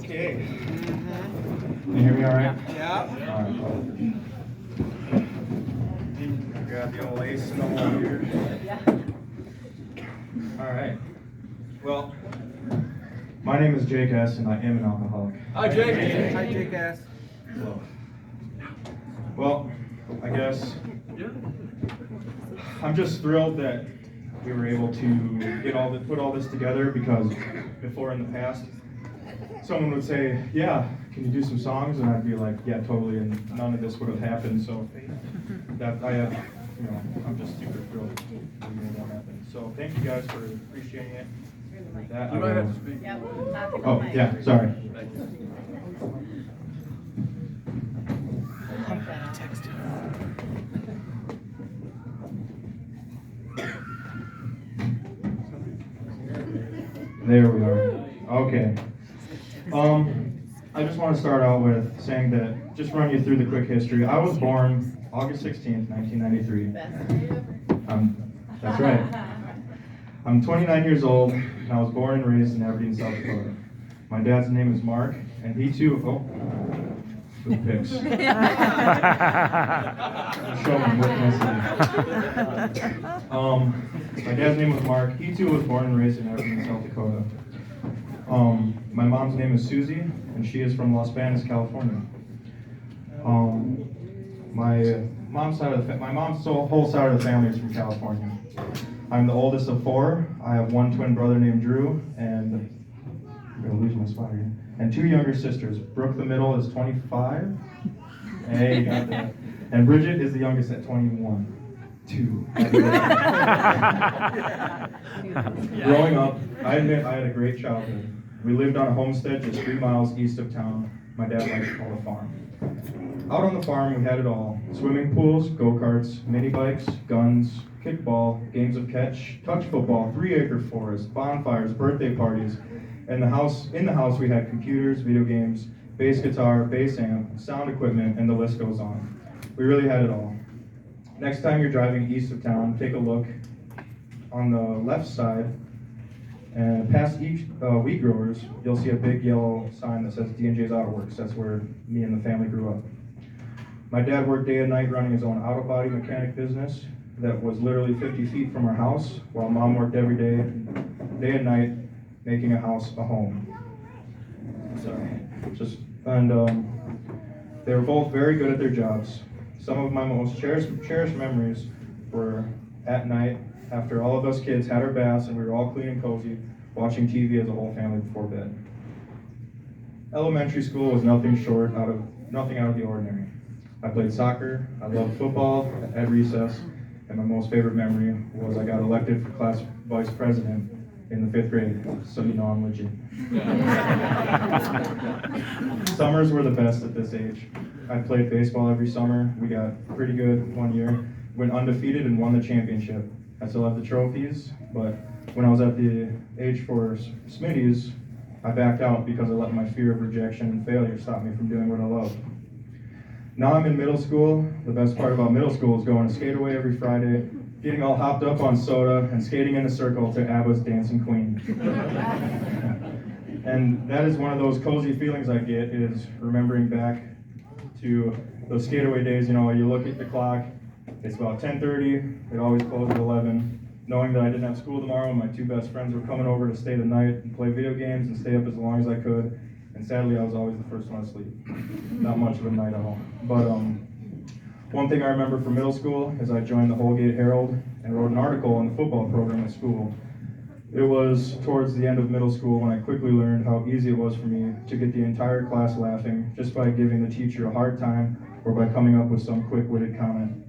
Okay. Can you hear me all right? Yeah. All right. Grab the old lace and the hole here. All right. Well, my name is Jake S. and I am an alcoholic. Hi, Jake. Hi, Jake S. Hello. Well, I guess I'm just thrilled that we were able to put all this together, because before in the past, someone would say, "Yeah, can you do some songs?" And I'd be like, "Yeah, totally," and none of this would have happened. So that I'm just super thrilled that we made that happen. So thank you guys for appreciating it. With that, You might have to speak. Oh, yeah, sorry. There we are. Okay. I just want to start out with saying that, just run you through the quick history. I was born August 16th, 1993. That's right. I'm 29 years old, and I was born and raised in Aberdeen, South Dakota. My dad's name is Mark, and he too, with pics. Show them, what can I say? My dad's name was Mark. He too was born and raised in Aberdeen, South Dakota. My mom's name is Susie, and she is from Los Banos, California. My mom's whole side of the family is from California. I'm the oldest of four. I have one twin brother named Drew, and I'm gonna lose my spot here. And two younger sisters. Brooke, the middle, is 25. Hey, you got that. And Bridget is the youngest at 21. Growing up, I admit I had a great childhood. We lived on a homestead just 3 miles east of town. My dad liked to call a farm. Out on the farm, we had it all: swimming pools, go-karts, mini bikes, guns, kickball, games of catch, touch football, 3-acre forest, bonfires, birthday parties. In the house, we had computers, video games, bass guitar, bass amp, sound equipment, and the list goes on. We really had it all. Next time you're driving east of town, take a look on the left side, and past each wheat growers, you'll see a big yellow sign that says D&J's Auto Works. That's where me and the family grew up. My dad worked day and night running his own auto body mechanic business that was literally 50 feet from our house, while Mom worked every day and night, making a house a home. They were both very good at their jobs. Some of my most cherished memories were at night, after all of us kids had our baths and we were all clean and cozy, watching TV as a whole family before bed. Elementary school was nothing out of the ordinary. I played soccer, I loved football at recess, and my most favorite memory was I got elected for class vice president in the 5th grade, so you know I'm legit. Summers were the best at this age. I played baseball every summer. We got pretty good one year, went undefeated and won the championship. I still have the trophies, but when I was at the age for Smitty's, I backed out because I let my fear of rejection and failure stop me from doing what I love. Now I'm in middle school. The best part about middle school is going to skate away every Friday, getting all hopped up on soda, and skating in a circle to ABBA's Dancing Queen. And that is one of those cozy feelings I get, is remembering back to those skateaway days. You know, you look at the clock, it's about 10:30, it always closed at 11, knowing that I didn't have school tomorrow, and my two best friends were coming over to stay the night and play video games and stay up as long as I could, and sadly I was always the first one to sleep. Not much of a night at all. But one thing I remember from middle school is I joined the Holgate Herald and wrote an article on the football program at school. It was towards the end of middle school when I quickly learned how easy it was for me to get the entire class laughing just by giving the teacher a hard time or by coming up with some quick-witted comment.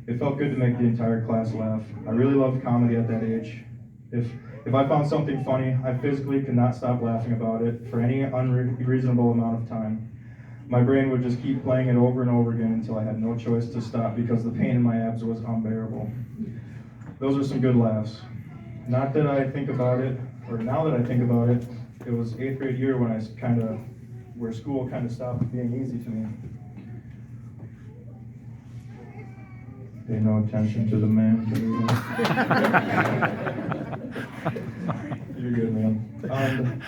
It felt good to make the entire class laugh. I really loved comedy at that age. If I found something funny, I physically could not stop laughing about it for any unreasonable amount of time. My brain would just keep playing it over and over again until I had no choice to stop because the pain in my abs was unbearable. Those are some good laughs. Not that I think about it, or now that I think about it, it was 8th grade year when where school kind of stopped being easy to me. Pay no attention to the man. You're good, man.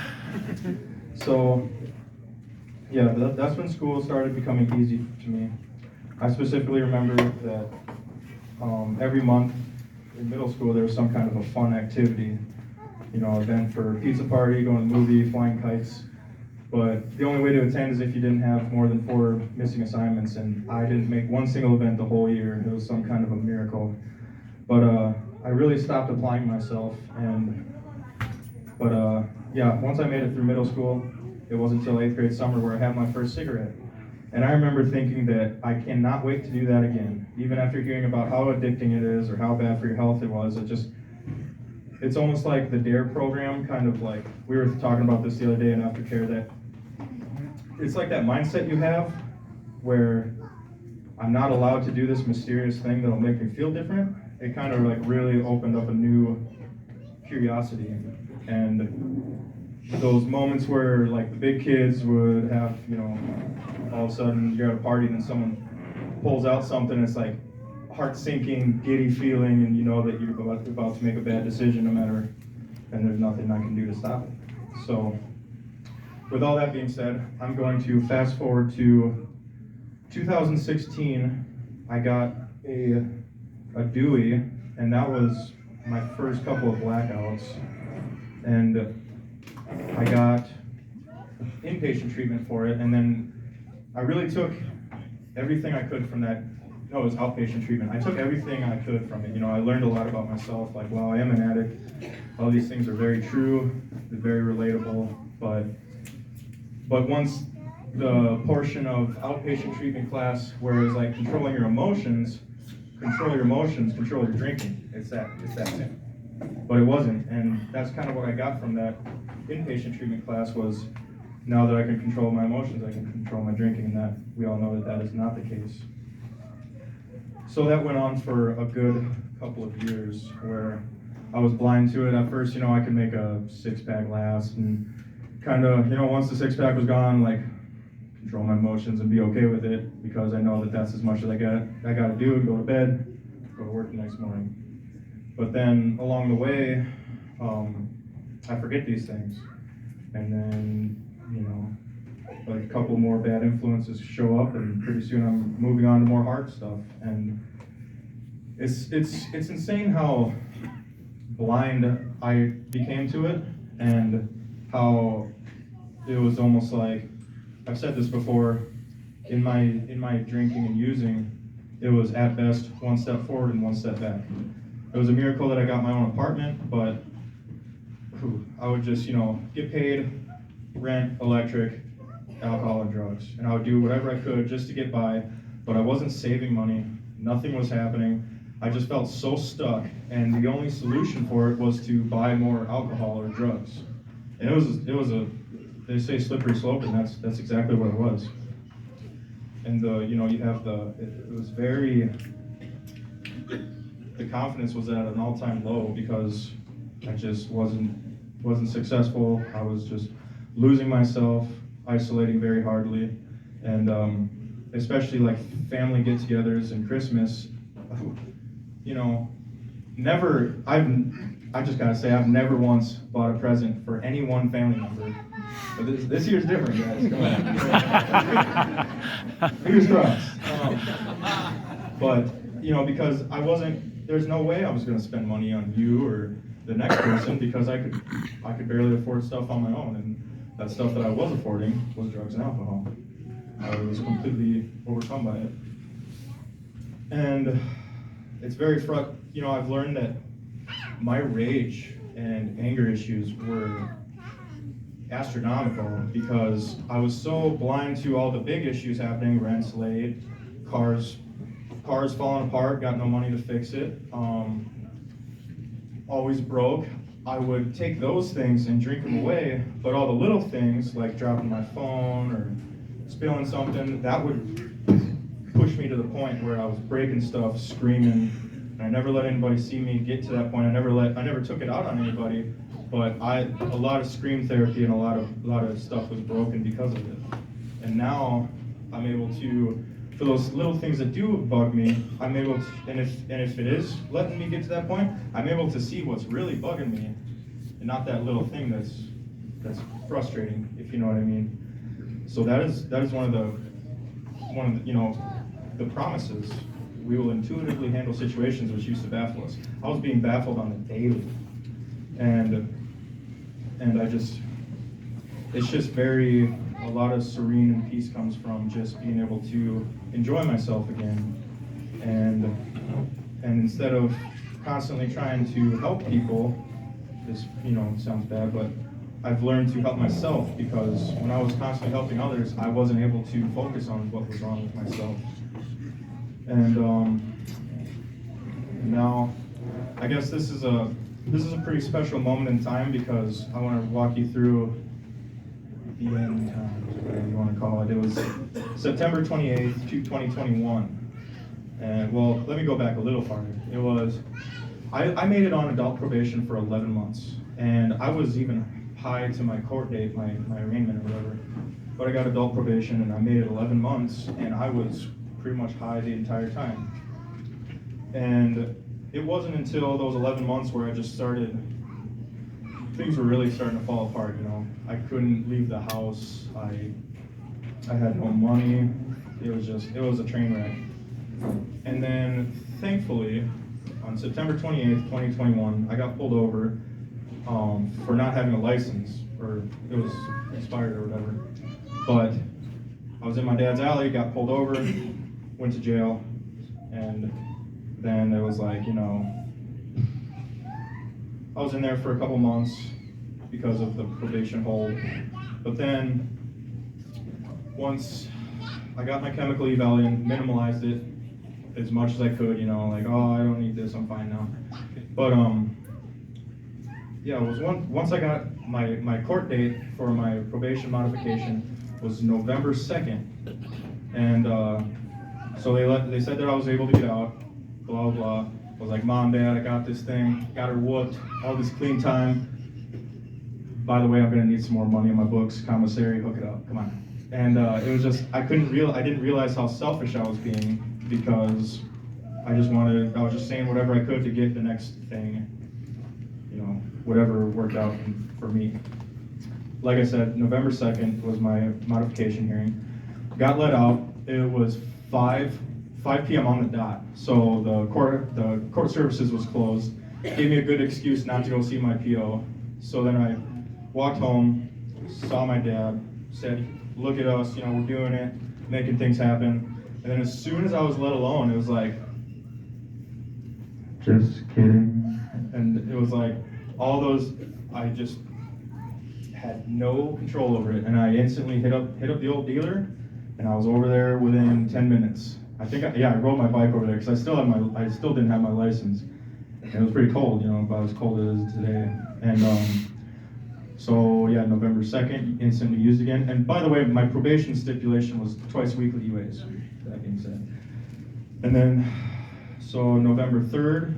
So that's when school started becoming easy to me. I specifically remember that every month in middle school there was some kind of a fun activity, event for pizza party, going to the movie, flying kites. But the only way to attend is if you didn't have more than 4 missing assignments, and I didn't make one single event the whole year. It was some kind of a miracle. But I really stopped applying myself, once I made it through middle school, it wasn't until 8th grade summer where I had my first cigarette. And I remember thinking that I cannot wait to do that again. Even after hearing about how addicting it is or how bad for your health it was, it's almost like the DARE program, kind of like, we were talking about this the other day in aftercare, that it's like that mindset you have where I'm not allowed to do this mysterious thing that'll make me feel different. It kind of like really opened up a new curiosity. And those moments where like the big kids would have, all of a sudden you're at a party and then someone pulls out something, it's like heart-sinking, giddy feeling, and you know that you're about to make a bad decision and there's nothing I can do to stop it. So, with all that being said, I'm going to fast forward to 2016. I got a Dewey, and that was my first couple of blackouts. And I got inpatient treatment for it, and then I really took everything I could from that. No, it was outpatient treatment. I took everything I could from it. I learned a lot about myself, like, wow, I am an addict. All these things are very true, they're very relatable, but once the portion of outpatient treatment class where it's like control your emotions, control your drinking. It's that simple. But it wasn't, and that's kind of what I got from that inpatient treatment class was, now that I can control my emotions, I can control my drinking, and that we all know that is not the case. So that went on for a good couple of years where I was blind to it. At first, I could make a 6-pack last, and kind of, once the 6-pack was gone, like, control my emotions and be okay with it, because I know that that's as much as I got to do, and go to bed, go to work the next morning. But then along the way, I forget these things, and then like a couple more bad influences show up, and pretty soon I'm moving on to more hard stuff. And it's insane how blind I became to it, and how it was almost like, I've said this before, in my drinking and using, it was at best 1 step forward and 1 step back. It was a miracle that I got my own apartment, but I would just, get paid, rent, electric, alcohol, and drugs. And I would do whatever I could just to get by, but I wasn't saving money. Nothing was happening. I just felt so stuck, and the only solution for it was to buy more alcohol or drugs. And it was they say slippery slope, and that's exactly what it was. And it was very, the confidence was at an all-time low because I just wasn't successful. I was just losing myself, isolating very hardly, and especially like family get-togethers and Christmas. I just gotta say, I've never once bought a present for any one family member. But this year's different, guys. Come on. Fingers crossed. Because there's no way I was gonna spend money on you or the next person, because I could barely afford stuff on my own, and that stuff that I was affording was drugs and alcohol. I was completely overcome by it. And it's very I've learned that my rage and anger issues were astronomical because I was so blind to all the big issues happening: rents late, cars falling apart, got no money to fix it, always broke. I would take those things and drink them away, but all the little things like dropping my phone or spilling something, that would push me to the point where I was breaking stuff, screaming, and I never let anybody see me get to that point. I never took it out on anybody, but a lot of scream therapy and a lot of stuff was broken because of it. And now I'm able to, for those little things that do bug me, I'm able to, and if it is letting me get to that point, I'm able to see what's really bugging me, and not that little thing that's frustrating, if you know what I mean. So that is one of the the promises. We will intuitively handle situations, which used to baffle us. I was being baffled on a daily, and it's just a lot of serene and peace comes from just being able to enjoy myself again, and instead of constantly trying to help people, this sounds bad, but I've learned to help myself, because when I was constantly helping others, I wasn't able to focus on what was wrong with myself. And now, I guess this is a pretty special moment in time, because I want to walk you through the end times, whatever you want to call it. It was September 28th, 2021. And well, let me go back a little farther. It was, I made it on adult probation for 11 months. And I was even high to my court date, my arraignment or whatever. But I got adult probation and I made it 11 months, and I was pretty much high the entire time. And it wasn't until those 11 months where I just started, things were really starting to fall apart, I couldn't leave the house, I had no money, it was a train wreck. And then, thankfully, on September 28th, 2021, I got pulled over for not having a license, or it was expired or whatever. But I was in my dad's alley, got pulled over, went to jail, and then it was like, I was in there for a couple months because of the probation hold. But then, once I got my chemical eval in, minimalized it as much as I could, like, oh, I don't need this, I'm fine now. But yeah, it was once I got my court date for my probation modification was November 2nd, and so they said that I was able to get out, blah blah. I was like, Mom, Dad, I got this thing, got her whooped, all this clean time. By the way, I'm gonna need some more money in my books, commissary, hook it up, come on. And it was just, I didn't realize how selfish I was being, because I was just saying whatever I could to get the next thing, whatever worked out for me. Like I said, November 2nd was my modification hearing. Got let out. It was 5 p.m. on the dot. So the court services was closed. Gave me a good excuse not to go see my PO. So then I walked home, saw my dad, said, look at us, we're doing it, making things happen. And then as soon as I was let alone, it was like, just kidding. And it was like, all those, I just had no control over it. And I instantly hit up the old dealer, and I was over there within 10 minutes. I rode my bike over there, because I still didn't have my license. And it was pretty cold, about as cold as it is today. And so yeah, November 2nd, instantly used again. And by the way, my probation stipulation was twice weekly UAs, that being said. And then, so November 3rd,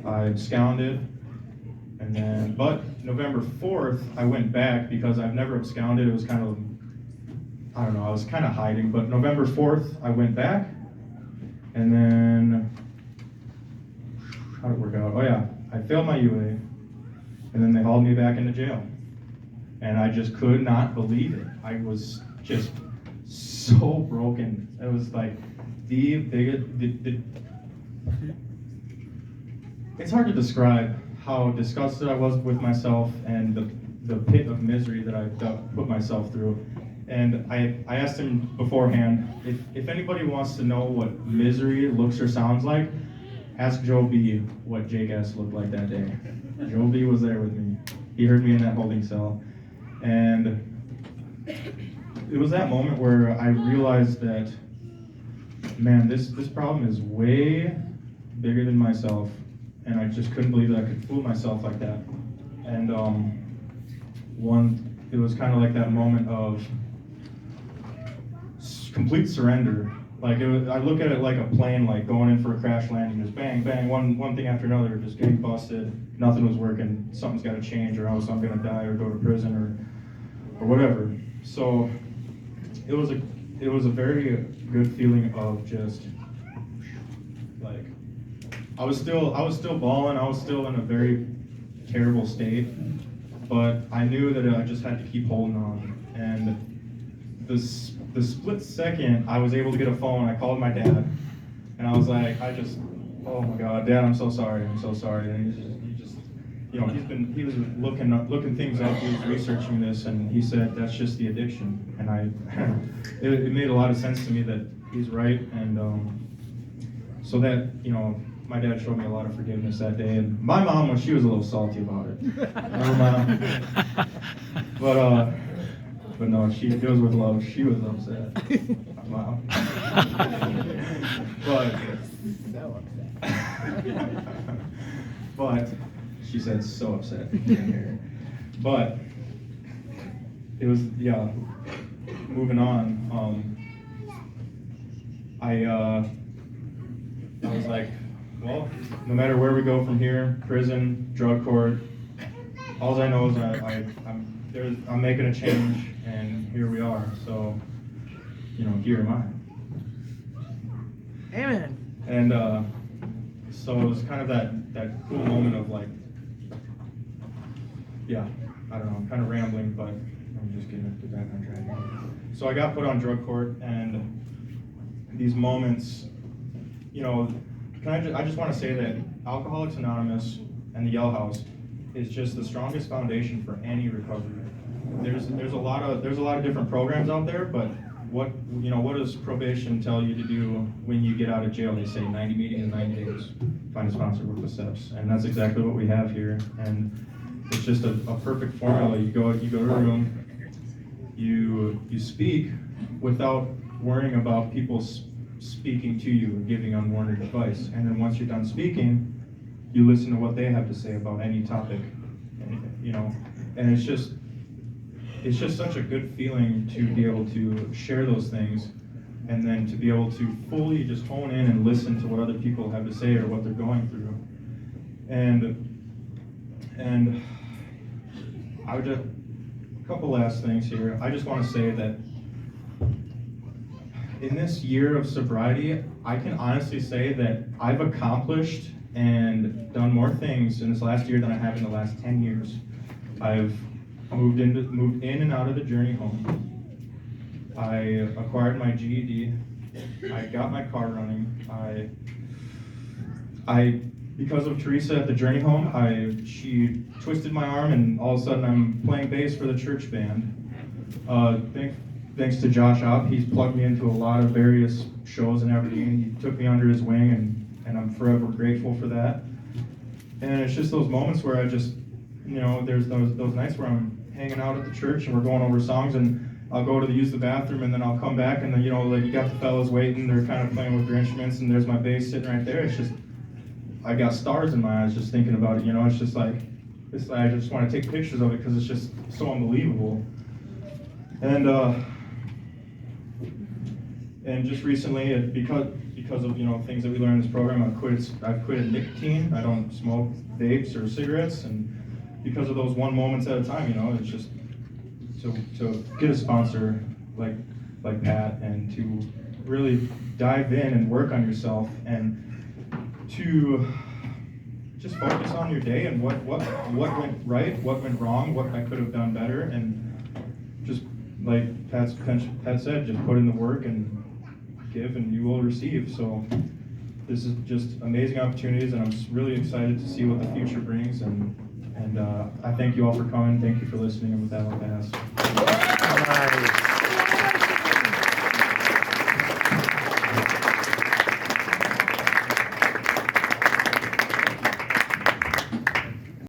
I absconded. And then, but November 4th, I went back, because I've never absconded. It was kind of, I don't know, I was kind of hiding. But November 4th, I went back. And then, how did it work out? Oh yeah, I failed my UA. And then they hauled me back into jail. And I just could not believe it. I was just so broken. It was like the biggest, it's hard to describe how disgusted I was with myself, and the pit of misery that I put myself through. And I asked him beforehand, if anybody wants to know what misery looks or sounds like, ask Joe B what Jake S looked like that day. Joe B was there with me. He heard me in that holding cell. And it was that moment where I realized that, man, this problem is way bigger than myself. And I just couldn't believe that I could fool myself like that. And it was kind of like that moment of complete surrender. Like I look at it like a plane, like going in for a crash landing, just bang, bang, one thing after another, just getting busted. Nothing was working. Something's got to change, or else I'm gonna die or go to prison or whatever. So it was a very good feeling of just like I was still balling. I was still in a very terrible state, but I knew that I just had to keep holding on. And the split second I was able to get a phone, I called my dad, and I was like, oh my God, Dad, I'm so sorry, and he just, he was looking things up, he was researching this, and he said, that's just the addiction, and it made a lot of sense to me that he's right, and so that, my dad showed me a lot of forgiveness that day, and my mom, she was a little salty about it. But no, it was with love. She was upset. Wow. But she said so upset. But it was, yeah, moving on. I was like, well, no matter where we go from here, prison, drug court, all I know is I'm making a change, and here we are. So, here am I. Amen. And so it was kind of that cool moment of like, yeah, I don't know, I'm kind of rambling, but I'm just getting back on track. So I got put on drug court, and these moments, I just want to say that Alcoholics Anonymous and the Yell House is just the strongest foundation for any recovery. There's a lot of different programs out there, but what does probation tell you to do when you get out of jail? They say 90 meetings in 90 days. Find a sponsor, work with steps, and that's exactly what we have here. And it's just a perfect formula. You go to a room, you speak without worrying about people speaking to you and giving unwarranted advice. And then once you're done speaking, you listen to what they have to say about any topic, and it's just such a good feeling to be able to share those things, and then to be able to fully just hone in and listen to what other people have to say or what they're going through. And I would just, a couple last things here. I just want to say that in this year of sobriety, I can honestly say that I've accomplished and done more things in this last year than I have in the last 10 years. I've moved in and out of the journey home. I acquired my GED. I got my car running. Because of Teresa at the journey home, she twisted my arm, and all of a sudden I'm playing bass for the church band. Thanks to Josh Opp, he's plugged me into a lot of various shows and everything. He took me under his wing, and I'm forever grateful for that. And it's just those moments where I just, there's those nights where I'm hanging out at the church and we're going over songs, and I'll go to use the bathroom, and then I'll come back, and then, like, you got the fellas waiting, they're kind of playing with their instruments, and there's my bass sitting right there. It's just, I got stars in my eyes just thinking about it, it's just like, I just want to take pictures of it because it's just so unbelievable. And just recently, because of things that we learned in this program, I've quit nicotine. I don't smoke vapes or cigarettes, and because of those one moments at a time, it's just to get a sponsor like Pat, and to really dive in and work on yourself, and to just focus on your day and what went right, what went wrong, what I could have done better, and just like Pat said, just put in the work and give, and you will receive. So this is just amazing opportunities, and I'm really excited to see what the future brings. And I thank you all for coming. Thank you for listening, and with that, I'll pass.